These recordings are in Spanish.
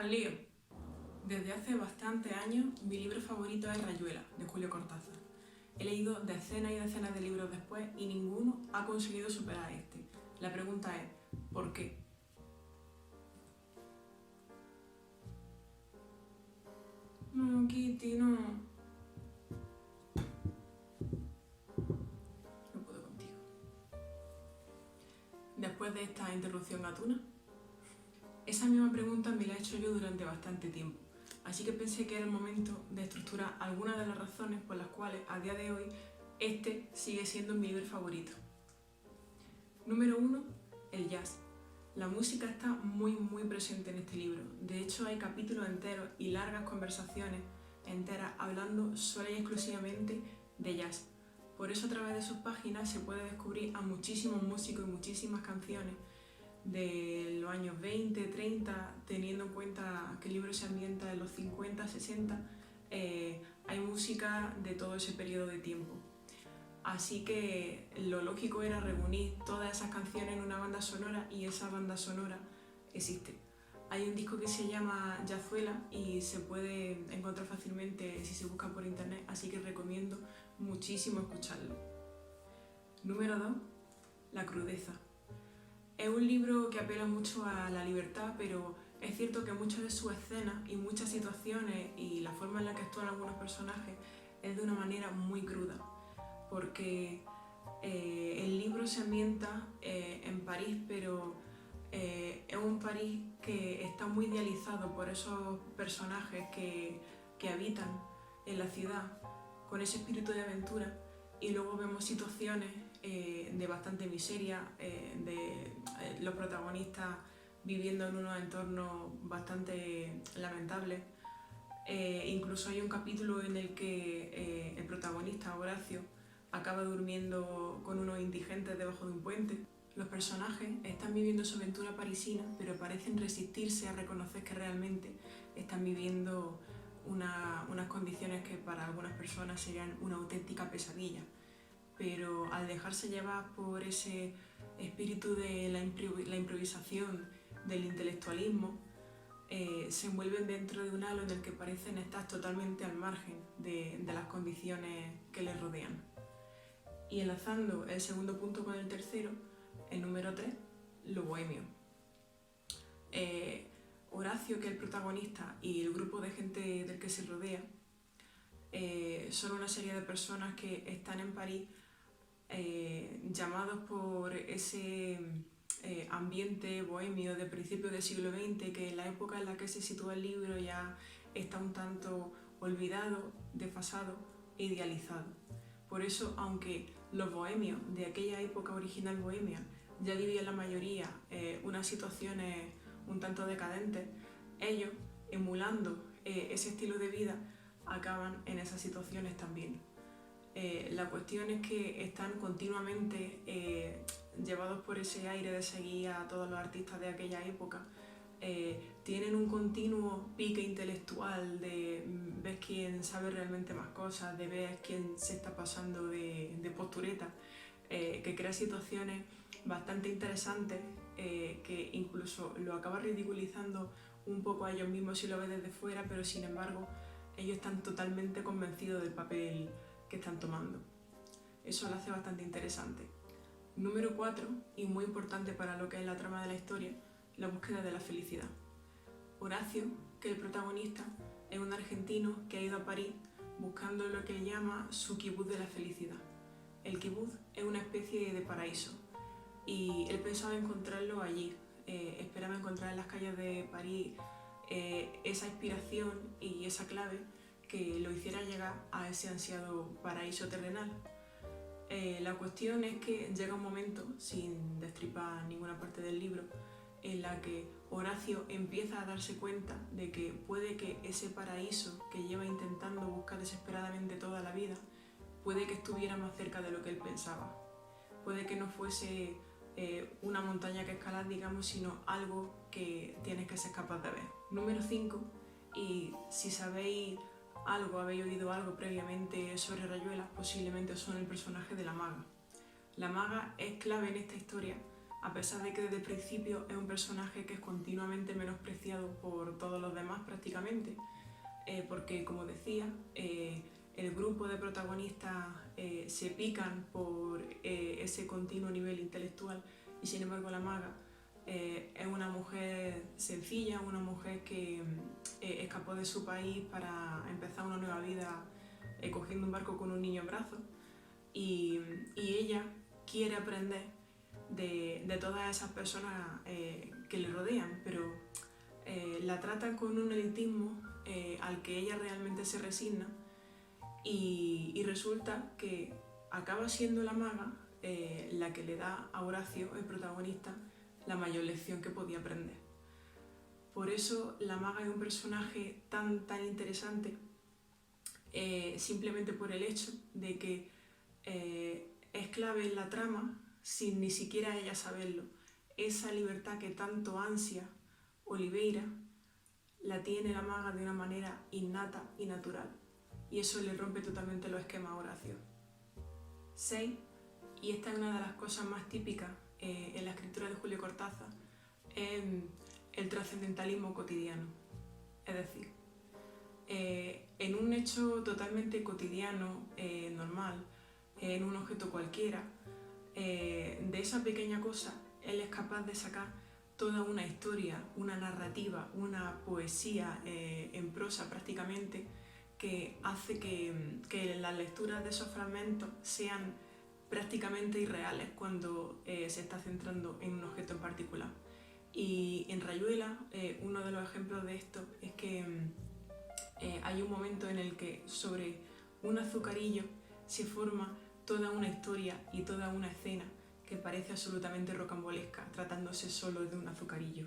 Al lío. Desde hace bastantes años, mi libro favorito es Rayuela, de Julio Cortázar. He leído decenas y decenas de libros después y ninguno ha conseguido superar a este. La pregunta es, ¿por qué? No, Kitty, no. No puedo contigo. Después de esta interrupción gatuna, esa misma pregunta me la he hecho yo durante bastante tiempo. Así que pensé que era el momento de estructurar algunas de las razones por las cuales a día de hoy este sigue siendo mi libro favorito. Número 1. El jazz. La música está muy presente en este libro. De hecho, hay capítulos enteros y largas conversaciones enteras hablando sola y exclusivamente de jazz. Por eso a través de sus páginas se puede descubrir a muchísimos músicos y muchísimas canciones de los años 20, 30, teniendo en cuenta que el libro se ambienta en los 50, 60, hay música de todo ese periodo de tiempo. Así que lo lógico era reunir todas esas canciones en una banda sonora y esa banda sonora existe. Hay un disco que se llama Jazzuela y se puede encontrar fácilmente si se busca por internet, así que recomiendo muchísimo escucharlo. Número 2. La crudeza. Es un libro que apela mucho a la libertad, pero es cierto que muchas de sus escenas y muchas situaciones y la forma en la que actúan algunos personajes es de una manera muy cruda, porque el libro se ambienta en París, pero es un París que está muy idealizado por esos personajes que habitan en la ciudad con ese espíritu de aventura, y luego vemos situaciones de bastante miseria, de los protagonistas viviendo en unos entornos bastante lamentables. Incluso hay un capítulo en el que el protagonista, Horacio, acaba durmiendo con unos indigentes debajo de un puente. Los personajes están viviendo su aventura parisina, pero parecen resistirse a reconocer que realmente están viviendo unas condiciones que para algunas personas serían una auténtica pesadilla. Pero al dejarse llevar por ese espíritu de la improvisación, del intelectualismo, se envuelven dentro de un halo en el que parecen estar totalmente al margen de las condiciones que les rodean. Y enlazando el segundo punto con el tercero, el número 3, lo bohemio. Horacio, que es el protagonista, y el grupo de gente del que se rodea, son una serie de personas que están en París llamados por ese ambiente bohemio de principios del siglo XX, que en la época en la que se sitúa el libro ya está un tanto olvidado, desfasado e idealizado. Por eso, aunque los bohemios de aquella época original bohemia ya vivían la mayoría unas situaciones un tanto decadentes, ellos, emulando ese estilo de vida, acaban en esas situaciones también. La cuestión es que están continuamente llevados por ese aire de seguir a todos los artistas de aquella época. Tienen un continuo pique intelectual de ver quién sabe realmente más cosas, de ver quién se está pasando de postureta, que crea situaciones bastante interesantes que incluso lo acaba ridiculizando un poco a ellos mismos si lo ves desde fuera, pero sin embargo ellos están totalmente convencidos del papel que están tomando. Eso lo hace bastante interesante. Número 4, y muy importante para lo que es la trama de la historia, la búsqueda de la felicidad. Horacio, que es el protagonista, es un argentino que ha ido a París buscando lo que llama su kibutz de la felicidad. El kibutz es una especie de paraíso y él pensaba encontrarlo allí. Esperaba encontrar en las calles de París esa inspiración y esa clave que lo hiciera llegar a ese ansiado paraíso terrenal. La cuestión es que llega un momento, sin destripar ninguna parte del libro, en la que Horacio empieza a darse cuenta de que puede que ese paraíso que lleva intentando buscar desesperadamente toda la vida, puede que estuviera más cerca de lo que él pensaba. Puede que no fuese una montaña que escalar, digamos, sino algo que tienes que ser capaz de ver. Número 5, y si sabéis algo, habéis oído algo previamente sobre Rayuela, posiblemente os suene el personaje de la maga. La maga es clave en esta historia a pesar de que desde el principio es un personaje que es continuamente menospreciado por todos los demás prácticamente, porque como decía, el grupo de protagonistas se pican por ese continuo nivel intelectual y sin embargo la maga es una mujer sencilla, una mujer que escapó de su país para empezar una nueva vida cogiendo un barco con un niño en brazos y ella quiere aprender de todas esas personas que le rodean, pero la tratan con un elitismo al que ella realmente se resigna y resulta que acaba siendo la maga la que le da a Horacio, el protagonista, la mayor lección que podía aprender. Por eso la maga es un personaje tan interesante, simplemente por el hecho de que es clave en la trama sin ni siquiera ella saberlo. Esa libertad que tanto ansia Oliveira la tiene la maga de una manera innata y natural, y eso le rompe totalmente los esquemas a Horacio. 6. Y esta es una de las cosas más típicas en la escritura de Julio Cortázar, es el trascendentalismo cotidiano. Es decir, en un hecho totalmente cotidiano, normal, en un objeto cualquiera, de esa pequeña cosa, él es capaz de sacar toda una historia, una narrativa, una poesía en prosa prácticamente, que hace que las lecturas de esos fragmentos sean prácticamente irreales cuando se está centrando en un objeto en particular. Y en Rayuela, uno de los ejemplos de esto es que hay un momento en el que sobre un azucarillo se forma toda una historia y toda una escena que parece absolutamente rocambolesca, tratándose solo de un azucarillo.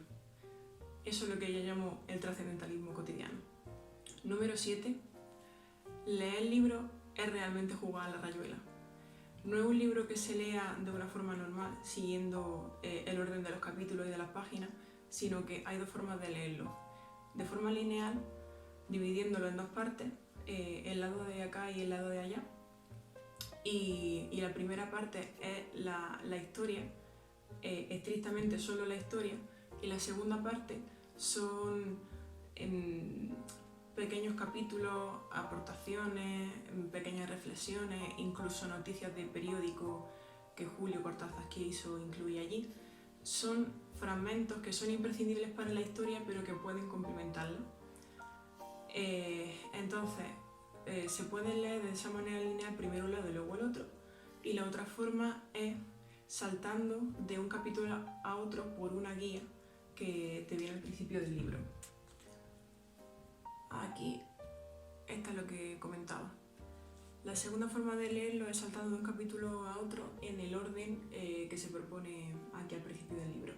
Eso es lo que yo llamo el trascendentalismo cotidiano. Número 7. Leer el libro es realmente jugar a la rayuela. No es un libro que se lea de una forma normal, siguiendo el orden de los capítulos y de las páginas, sino que hay dos formas de leerlo. De forma lineal, dividiéndolo en dos partes, el lado de acá y el lado de allá. Y la primera parte es la historia, estrictamente solo la historia, y la segunda parte son pequeños capítulos, aportaciones, pequeñas reflexiones, incluso noticias de periódico que Julio Cortázar quiso incluir allí. Son fragmentos que son imprescindibles para la historia, pero que pueden complementarla. Entonces, se pueden leer de esa manera lineal, primero un lado y luego el otro, y la otra forma es saltando de un capítulo a otro por una guía que te viene al principio del libro. Aquí está lo que comentaba. La segunda forma de leerlo es saltando de un capítulo a otro en el orden que se propone aquí al principio del libro.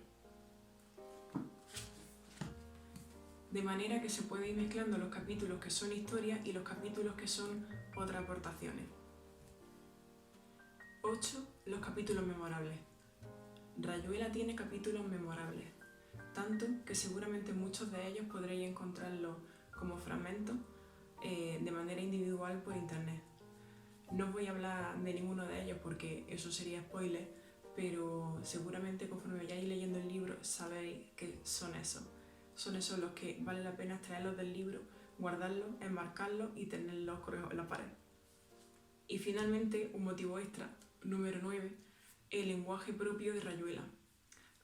De manera que se puede ir mezclando los capítulos que son historia y los capítulos que son otras aportaciones. 8. Los capítulos memorables. Rayuela tiene capítulos memorables, tanto que seguramente muchos de ellos podréis encontrarlos como fragmentos de manera individual por internet. No os voy a hablar de ninguno de ellos porque eso sería spoiler, pero seguramente conforme vayáis leyendo el libro sabéis que son esos. Son esos los que vale la pena extraerlos del libro, guardarlos, enmarcarlos y tenerlos colgados en la pared. Y finalmente, un motivo extra, número 9, el lenguaje propio de Rayuela.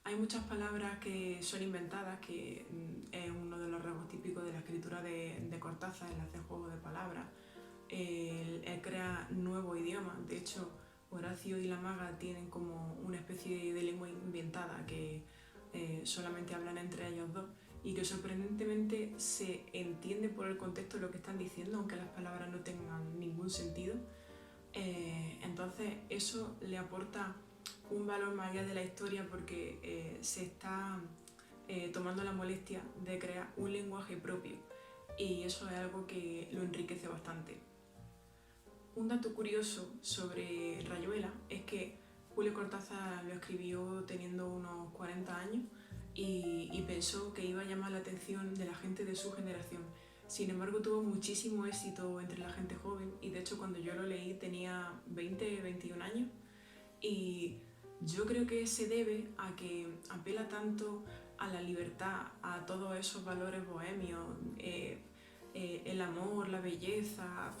Hay muchas palabras que son inventadas, que es uno de los rasgos típicos de la escritura de Cortázar, el hacer juego de palabras, él crea nuevos idiomas. De hecho, Horacio y la maga tienen como una especie de lengua inventada que solamente hablan entre ellos dos y que sorprendentemente se entiende por el contexto lo que están diciendo, aunque las palabras no tengan ningún sentido. Entonces eso le aporta un valor más allá de la historia porque se está tomando la molestia de crear un lenguaje propio y eso es algo que lo enriquece bastante. Un dato curioso sobre Rayuela es que Julio Cortázar lo escribió teniendo unos 40 años y pensó que iba a llamar la atención de la gente de su generación. Sin embargo, tuvo muchísimo éxito entre la gente joven y de hecho cuando yo lo leí tenía 20, 21 años y Yo creo que se debe a que apela tanto a la libertad, a todos esos valores bohemios, el amor, la belleza,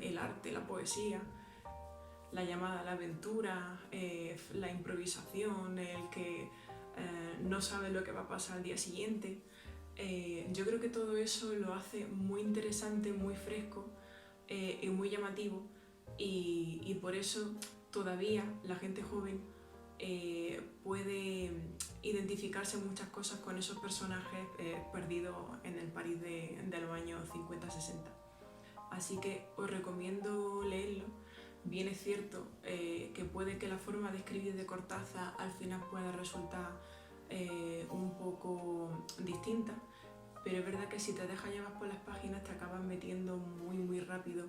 el arte, la poesía, la llamada a la aventura, la improvisación, el que no sabe lo que va a pasar al día siguiente. Yo creo que todo eso lo hace muy interesante, muy fresco y muy llamativo, y por eso todavía la gente joven puede identificarse muchas cosas con esos personajes perdidos en el París de los años 50-60. Así que os recomiendo leerlo. Bien es cierto que puede que la forma de escribir de Cortázar al final pueda resultar un poco distinta, pero es verdad que si te dejas llevar por las páginas te acabas metiendo muy rápido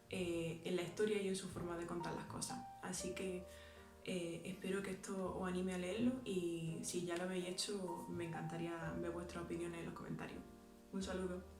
en la historia y en su forma de contar las cosas. Así que espero que esto os anime a leerlo, y si ya lo habéis hecho me encantaría ver vuestras opiniones en los comentarios. Un saludo.